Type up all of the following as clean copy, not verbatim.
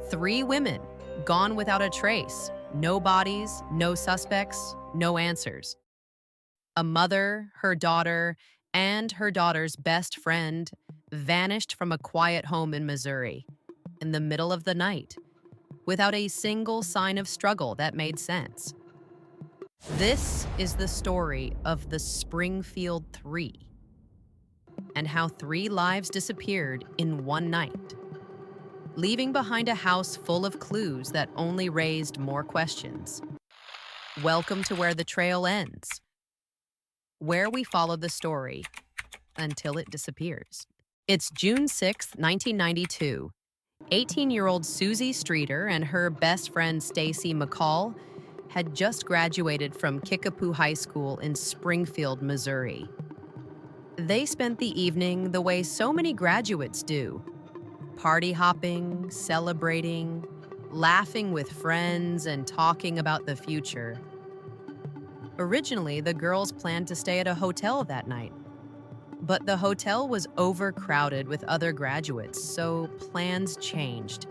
3 women, gone without a trace. No bodies, no suspects, no answers. A mother, her daughter, and her daughter's best friend vanished from a quiet home in Missouri in the middle of the night without a single sign of struggle that made sense. This is the story of the Springfield Three and how 3 lives disappeared in one night, leaving behind a house full of clues that only raised more questions. Welcome to Where the Trail Ends, where we follow the story until it disappears. It's June 6, 1992. 18-year-old Susie Streeter and her best friend Stacy McCall had just graduated from Kickapoo High School in Springfield, Missouri. They spent the evening the way so many graduates do, party hopping, celebrating, laughing with friends, and talking about the future. Originally, the girls planned to stay at a hotel that night, but the hotel was overcrowded with other graduates, so plans changed.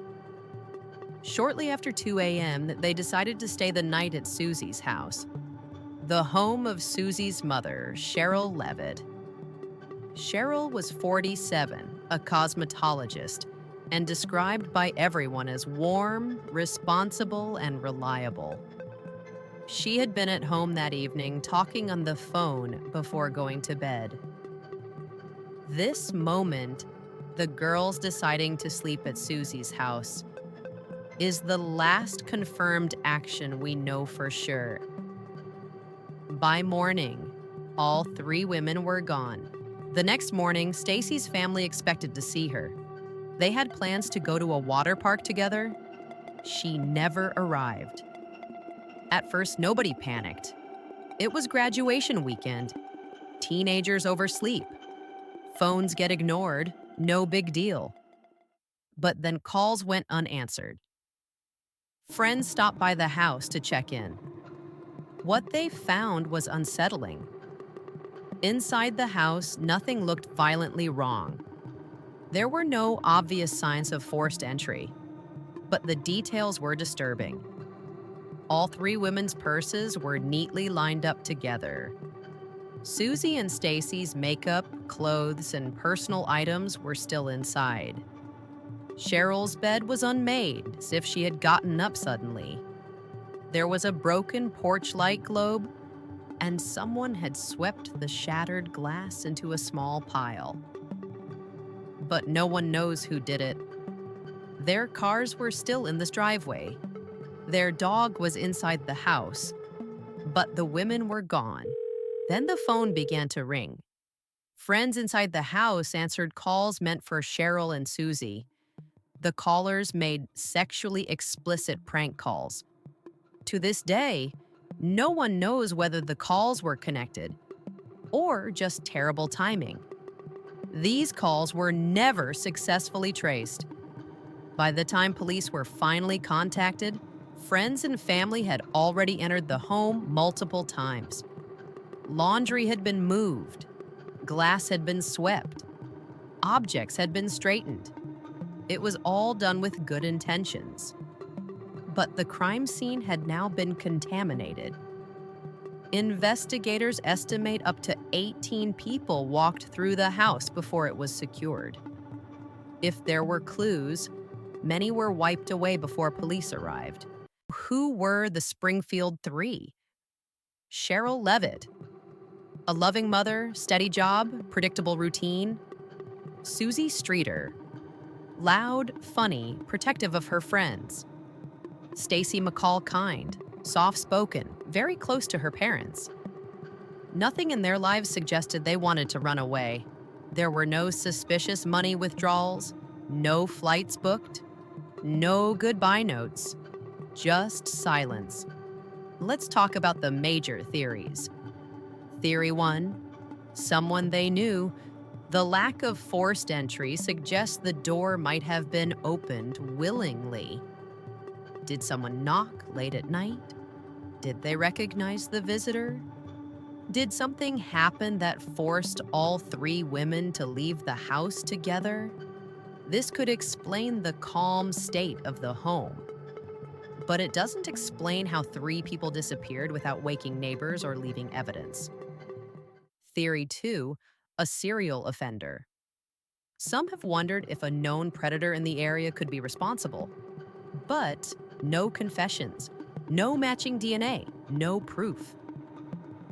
Shortly after 2 a.m., they decided to stay the night at Susie's house, the home of Susie's mother, Sherrill Levitt. Sherrill was 47, a cosmetologist, and described by everyone as warm, responsible, and reliable. She had been at home that evening talking on the phone before going to bed. This moment, the girls deciding to sleep at Susie's house, is the last confirmed action we know for sure. By morning, all 3 women were gone. The next morning, Stacy's family expected to see her. They had plans to go to a water park together. She never arrived. At first, nobody panicked. It was graduation weekend. Teenagers oversleep. Phones get ignored. No big deal. But then calls went unanswered. Friends stopped by the house to check in. What they found was unsettling. Inside the house, nothing looked violently wrong. There were no obvious signs of forced entry, but the details were disturbing. All 3 women's purses were neatly lined up together. Susie and Stacy's makeup, clothes, and personal items were still inside. Sherrill's bed was unmade, as if she had gotten up suddenly. There was a broken porch light globe, and someone had swept the shattered glass into a small pile. But no one knows who did it. Their cars were still in this driveway. Their dog was inside the house, but the women were gone. Then the phone began to ring. Friends inside the house answered calls meant for Sherrill and Susie. The callers made sexually explicit prank calls. To this day, no one knows whether the calls were connected or just terrible timing. These calls were never successfully traced. By the time police were finally contacted, friends and family had already entered the home multiple times. Laundry had been moved. Glass had been swept. Objects had been straightened. It was all done with good intentions. But the crime scene had now been contaminated. Investigators estimate up to 18 people walked through the house before it was secured. If there were clues, many were wiped away before police arrived. Who were the Springfield Three? Sherrill Levitt, a loving mother, steady job, predictable routine. Susie Streeter, loud, funny, protective of her friends. Stacy McCall, kind, soft-spoken, very close to her parents. Nothing in their lives suggested they wanted to run away. There were no suspicious money withdrawals, no flights booked, no goodbye notes, just silence. Let's talk about the major theories. Theory 1, someone they knew. The lack of forced entry suggests the door might have been opened willingly. Did someone knock late at night? Did they recognize the visitor? Did something happen that forced all 3 women to leave the house together? This could explain the calm state of the home, but it doesn't explain how three people disappeared without waking neighbors or leaving evidence. Theory 2, a serial offender. Some have wondered if a known predator in the area could be responsible, but no confessions, no matching DNA, no proof.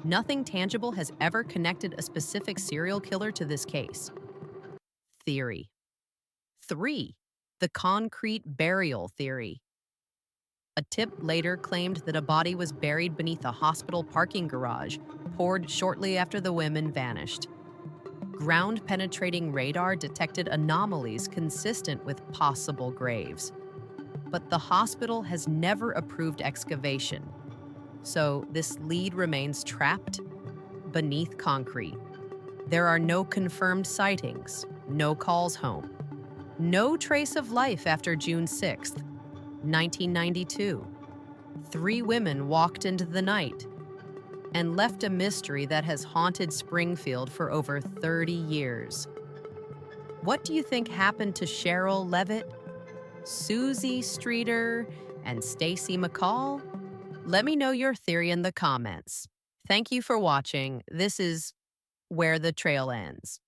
Nothing tangible has ever connected a specific serial killer to this case. Theory 3, the concrete burial theory. A tip later claimed that a body was buried beneath a hospital parking garage, poured shortly after the women vanished. Ground-penetrating radar detected anomalies consistent with possible graves. But the hospital has never approved excavation, so this lead remains trapped beneath concrete. There are no confirmed sightings, no calls home, no trace of life after June 6th, 1992. Three women walked into the night and left a mystery that has haunted Springfield for over 30 years. What do you think happened to Sherrill Levitt, Suzanne Streeter, and Stacy McCall? Let me know your theory in the comments. Thank you for watching. This is Where the Trail Ends.